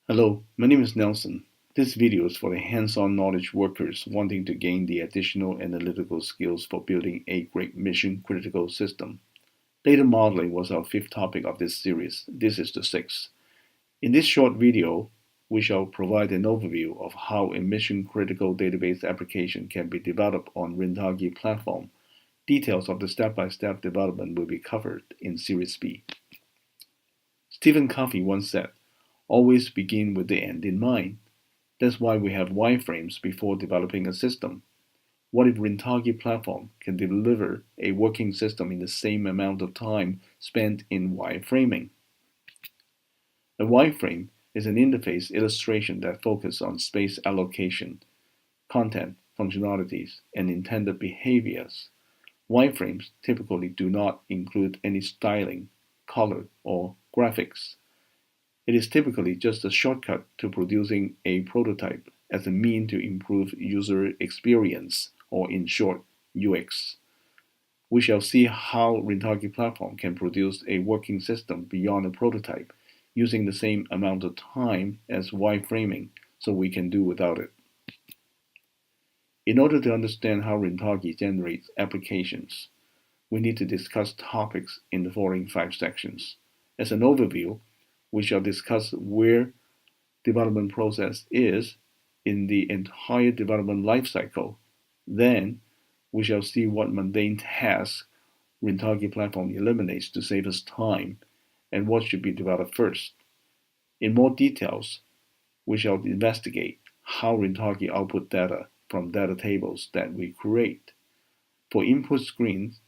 Hello, my name is Nelson. This video is for the hands-on knowledge workers wanting to gain the additional analytical skills for building a great mission-critical system. Data modeling was our fifth topic of this series. This is the sixth. In this short video, we shall provide an overview of how a mission-critical database application can be developed on Rintagi platform. Details of the step-by-step development will be covered in Series B. Stephen Covey once said, "Always begin with the end in mind." That's why we have wireframes before developing a system. What if Rintagi platform can deliver a working system in the same amount of time spent in wireframing? A wireframe is an interface illustration that focuses on space allocation, content, functionalities, and intended behaviors. Wireframes typically do not include any styling, color, or graphics. It is typically just a shortcut to producing a prototype as a mean to improve user experience, or in short, UX. We shall see how Rintagi platform can produce a working system beyond a prototype using the same amount of time as wireframing, so we can do without it. In order to understand how Rintagi generates applications, we need to discuss topics in the following 5 sections. As an overview, we shall discuss where development process is in the entire development lifecycle. Then, we shall see what mundane tasks Rintagi platform eliminates to save us time, and what should be developed first. In more details, we shall investigate how Rintagi output data from data tables that we create. For input screens,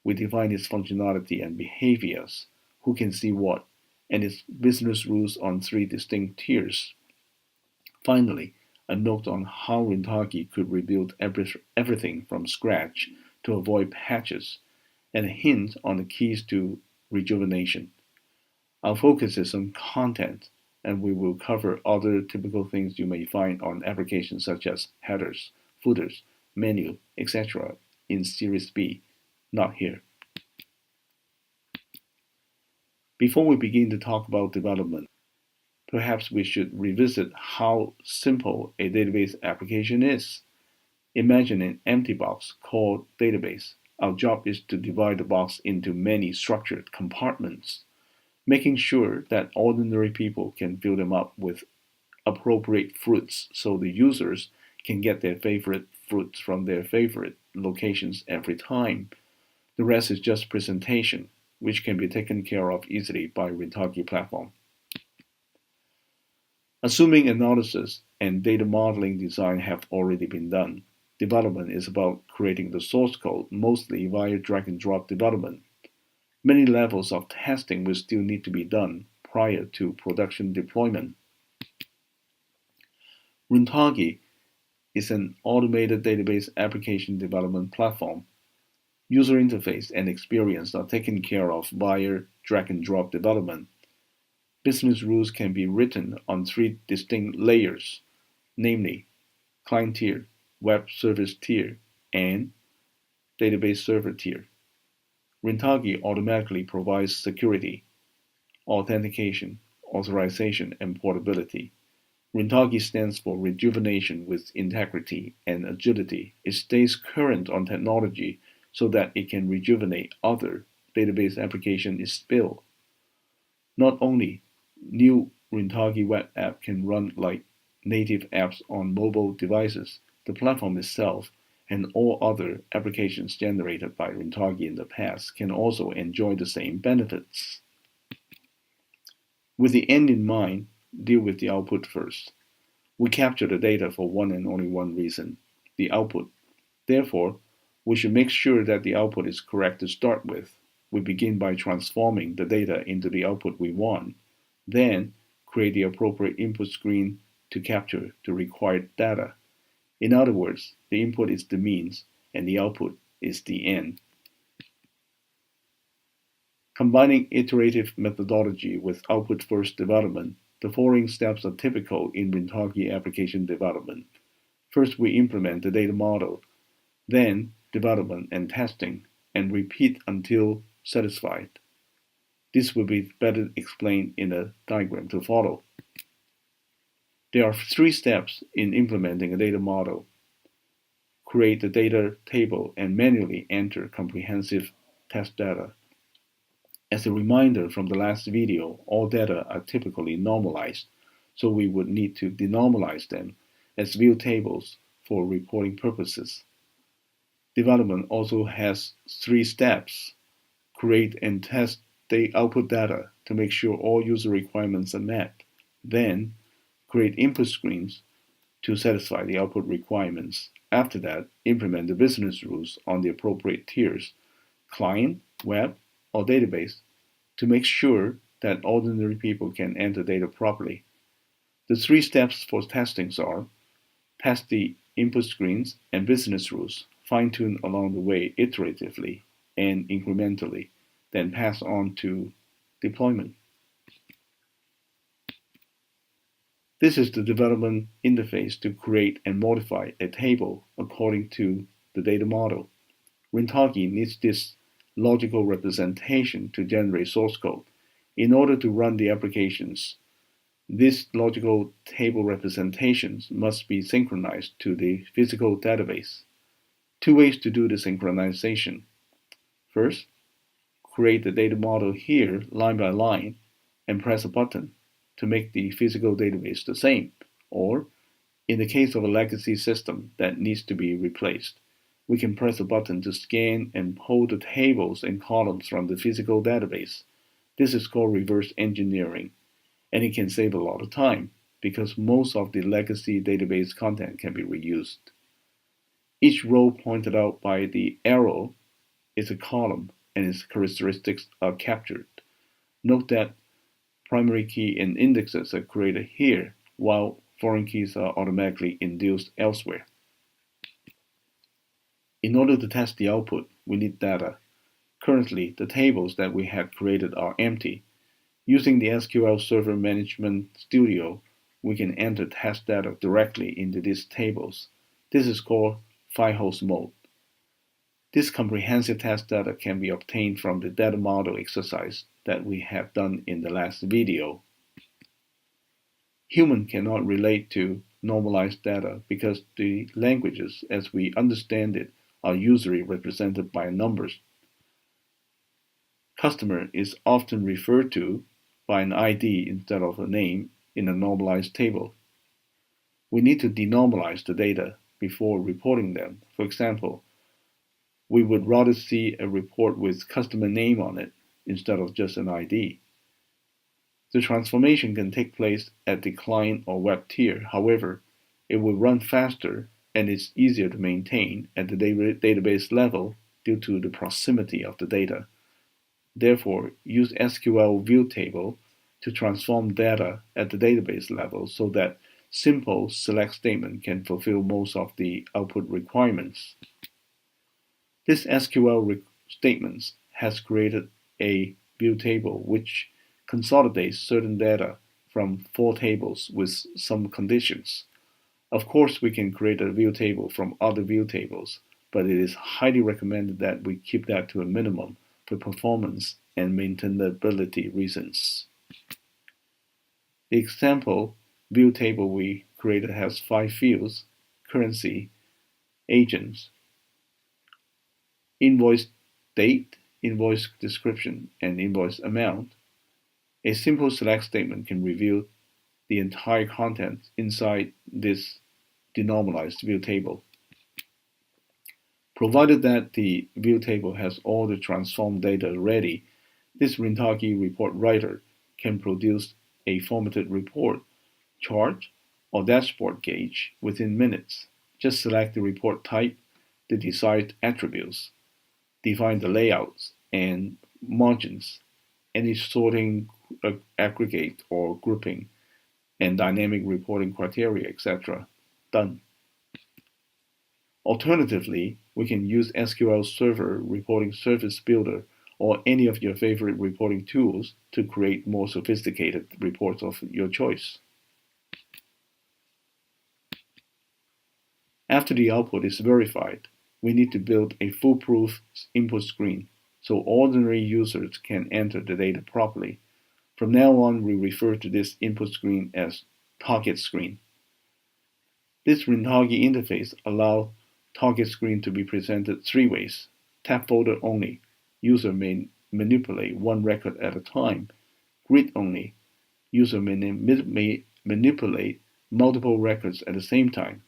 we define its functionality and behaviors, who can see what, and its business rules on 3 distinct tiers. Finally, a note on how Rintagi could rebuild everything from scratch to avoid patches, and a hint on the keys to rejuvenation. Our focus is on content, and we will cover other typical things you may find on applications such as headers, footers, menu, etc. in Series B, not here. Before we begin to talk about development, perhaps we should revisit how simple a database application is. Imagine an empty box called database. Our job is to divide the box into many structured compartments, making sure that ordinary people can fill them up with appropriate fruits so the users can get their favorite fruits from their favorite locations every time. The rest is just presentation, which can be taken care of easily by Rintagi platform. Assuming analysis and data modeling design have already been done, development is about creating the source code mostly via drag-and-drop development. Many levels of testing will still need to be done prior to production deployment. Rintagi is an automated database application development platform. User interface and experience are taken care of via drag-and-drop development. Business rules can be written on 3 distinct layers, namely client tier, web service tier, and database server tier. Rintagi automatically provides security, authentication, authorization, and portability. Rintagi stands for rejuvenation with integrity and agility. It stays current on technology so that it can rejuvenate other database applications it built. Not only new Rintagi web app can run like native apps on mobile devices, the platform itself and all other applications generated by Rintagi in the past can also enjoy the same benefits. With the end in mind, deal with the output first. We capture the data for one and only one reason, the output. Therefore, we should make sure that the output is correct to start with. We begin by transforming the data into the output we want, then create the appropriate input screen to capture the required data. In other words, the input is the means and the output is the end. Combining iterative methodology with output-first development, the following steps are typical in Rintagi application development. First, we implement the data model, then development and testing, and repeat until satisfied. This will be better explained in a diagram to follow. There are 3 steps in implementing a data model. Create the data table and manually enter comprehensive test data. As a reminder from the last video, all data are typically normalized, so we would need to denormalize them as view tables for reporting purposes. Development also has 3 steps. Create and test the output data to make sure all user requirements are met. Then, create input screens to satisfy the output requirements. After that, implement the business rules on the appropriate tiers, client, web, or database, to make sure that ordinary people can enter data properly. The 3 steps for testing are: test the input screens and business rules, fine-tune along the way iteratively and incrementally, then pass on to deployment. This is the development interface to create and modify a table according to the data model. Rintagi needs this logical representation to generate source code. In order to run the applications, these logical table representations must be synchronized to the physical database. 2 ways to do the synchronization. First, create the data model here line by line and press a button to make the physical database the same. Or, in the case of a legacy system that needs to be replaced, we can press a button to scan and pull the tables and columns from the physical database. This is called reverse engineering, and it can save a lot of time because most of the legacy database content can be reused. Each row pointed out by the arrow is a column and its characteristics are captured. Note that primary key and indexes are created here, while foreign keys are automatically induced elsewhere. In order to test the output, we need data. Currently, the tables that we have created are empty. Using the SQL Server Management Studio, we can enter test data directly into these tables. This is called file host mode. This comprehensive test data can be obtained from the data model exercise that we have done in the last video. Human cannot relate to normalized data because the languages as we understand it are usually represented by numbers. Customer is often referred to by an ID instead of a name in a normalized table. We need to denormalize the data before reporting them. For example, we would rather see a report with customer name on it instead of just an ID. The transformation can take place at the client or web tier. However, it will run faster and it's easier to maintain at the database level due to the proximity of the data. Therefore, use SQL view table to transform data at the database level so that simple select statement can fulfill most of the output requirements. This SQL statements has created a view table which consolidates certain data from 4 tables with some conditions. Of course, we can create a view table from other view tables, but it is highly recommended that we keep that to a minimum for performance and maintainability reasons. The example view table we created has 5 fields: currency, agents, invoice date, invoice description, and invoice amount. A simple select statement can reveal the entire content inside this denormalized view table. Provided that the view table has all the transformed data ready, this Rintagi report writer can produce a formatted report, chart, or dashboard gauge within minutes. Just select the report type, the desired attributes, define the layouts and margins, any sorting, aggregate or grouping, and dynamic reporting criteria, etc. Done. Alternatively, we can use SQL Server Reporting Service Builder or any of your favorite reporting tools to create more sophisticated reports of your choice. After the output is verified, we need to build a foolproof input screen so ordinary users can enter the data properly. From now on, we refer to this input screen as target screen. This Rintagi interface allows target screen to be presented three ways. Tab folder only. User may manipulate one record at a time. Grid only. User may manipulate multiple records at the same time.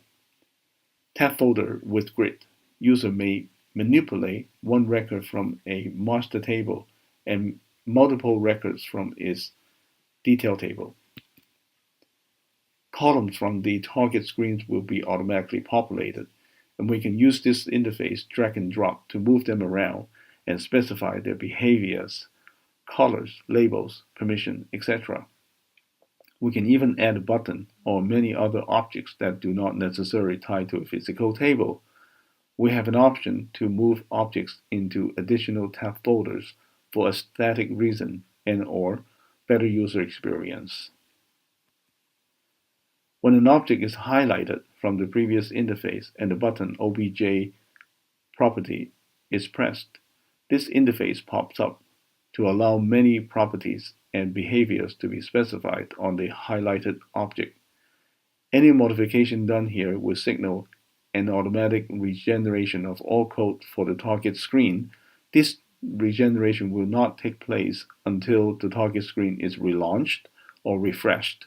Tab folder with grid. User may manipulate one record from a master table and multiple records from its detail table. Columns from the target screens will be automatically populated, and we can use this interface drag and drop to move them around and specify their behaviors, colors, labels, permission, etc. We can even add a button or many other objects that do not necessarily tie to a physical table. We have an option to move objects into additional tab folders for aesthetic reason and/or better user experience. When an object is highlighted from the previous interface and the button OBJ property is pressed, this interface pops up to allow many properties and behaviors to be specified on the highlighted object. Any modification done here will signal an automatic regeneration of all code for the target screen. This regeneration will not take place until the target screen is relaunched or refreshed.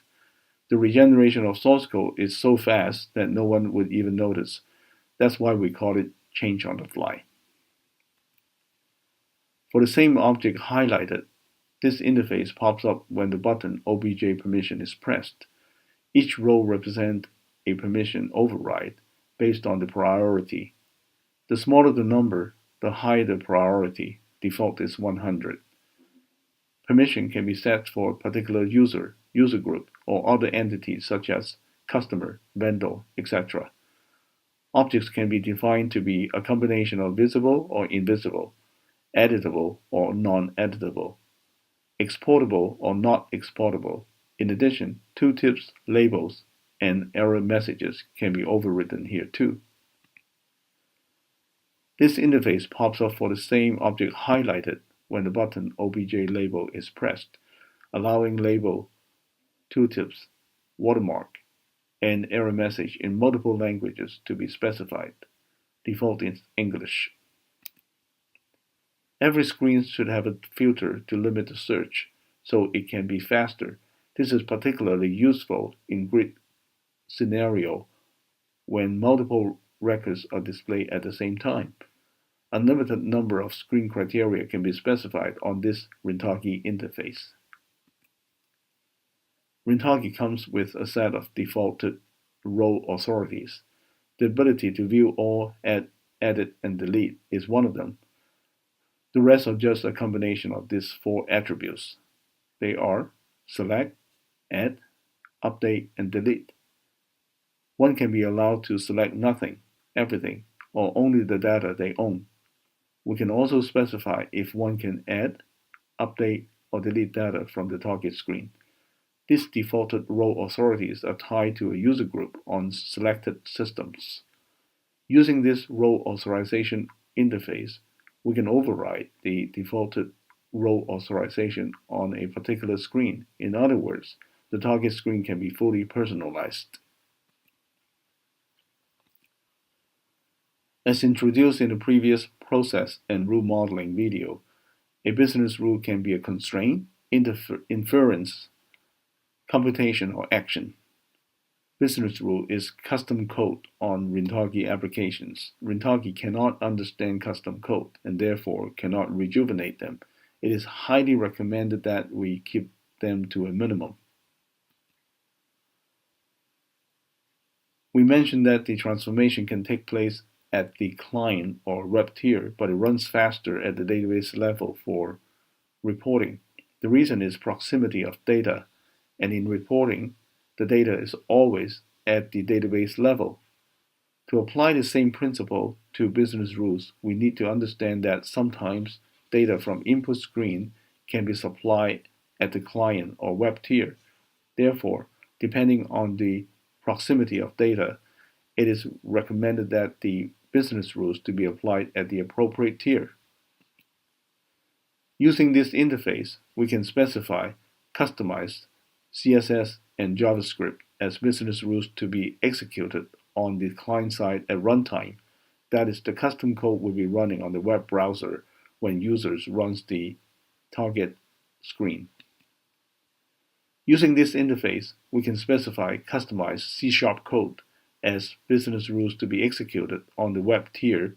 The regeneration of source code is so fast that no one would even notice. That's why we call it change on the fly. For the same object highlighted, this interface pops up when the button OBJ permission is pressed. Each row represents a permission override based on the priority. The smaller the number, the higher the priority. Default is 100. Permission can be set for a particular user group, or other entities such as customer, vendor, etc. Objects can be defined to be a combination of visible or invisible, editable or non-editable, exportable or not exportable. In addition, tooltips, labels, and error messages can be overridden here too. This interface pops up for the same object highlighted when the button OBJ label is pressed, allowing label, tooltips, watermark, and error message in multiple languages to be specified. Default is English. Every screen should have a filter to limit the search so it can be faster. This is particularly useful in grid scenario when multiple records are displayed at the same time. Unlimited number of screen criteria can be specified on this Rintagi interface. Rintagi comes with a set of defaulted role authorities. The ability to view all, add, edit, and delete is one of them. The rest are just a combination of these four attributes. They are select, add, update, and delete. One can be allowed to select nothing, everything, or only the data they own. We can also specify if one can add, update, or delete data from the target screen. These defaulted role authorities are tied to a user group on selected systems. Using this role authorization interface, we can override the defaulted role authorization on a particular screen. In other words, the target screen can be fully personalized. As introduced in the previous process and rule modeling video, a business rule can be a constraint, inference, computation, or action. Business rule is custom code on Rintagi applications. Rintagi cannot understand custom code and therefore cannot rejuvenate them. It is highly recommended that we keep them to a minimum. We mentioned that the transformation can take place at the client or web tier, but it runs faster at the database level for reporting. The reason is proximity of data, and in reporting, the data is always at the database level. To apply the same principle to business rules, we need to understand that sometimes data from input screen can be supplied at the client or web tier. Therefore, depending on the proximity of data, it is recommended that the business rules to be applied at the appropriate tier. Using this interface, we can specify customized CSS and JavaScript as business rules to be executed on the client side at runtime. That is, the custom code will be running on the web browser when users runs the target screen. Using this interface, we can specify customized C# code as business rules to be executed on the web tier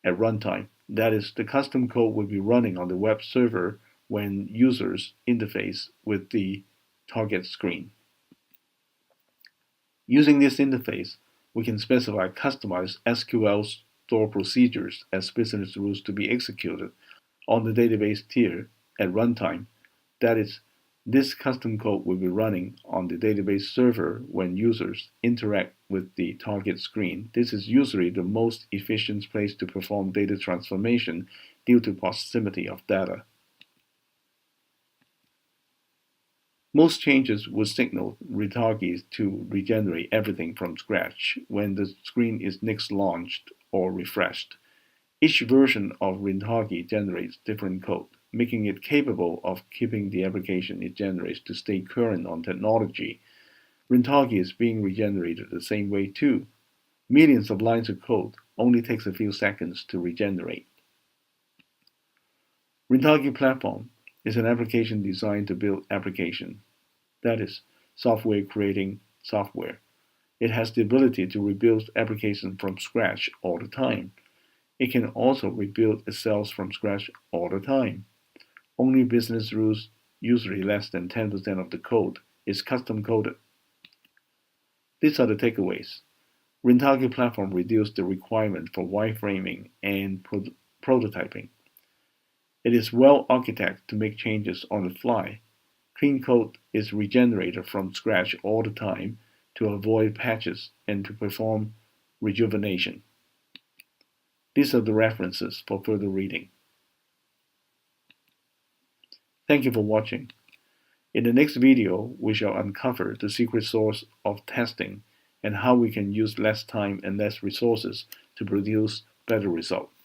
at runtime. That is, the custom code will be running on the web server when users interface with the target screen. Using this interface, we can specify customized SQL store procedures as business rules to be executed on the database tier at runtime. That is, this custom code will be running on the database server when users interact with the target screen. This is usually the most efficient place to perform data transformation due to proximity of data. Most changes would signal Rintagi to regenerate everything from scratch when the screen is next launched or refreshed. Each version of Rintagi generates different code, making it capable of keeping the application it generates to stay current on technology. Rintagi is being regenerated the same way too. Millions of lines of code only takes a few seconds to regenerate. Rintagi platform is an application designed to build application. That is, software creating software. It has the ability to rebuild applications from scratch all the time. It can also rebuild itself from scratch all the time. Only business rules, usually less than 10% of the code, is custom coded. These are the takeaways. Rintagi platform reduced the requirement for wireframing and prototyping. It is well architected to make changes on the fly. Clean code is regenerated from scratch all the time to avoid patches and to perform rejuvenation. These are the references for further reading. Thank you for watching. In the next video, we shall uncover the secret sauce of testing and how we can use less time and less resources to produce better results.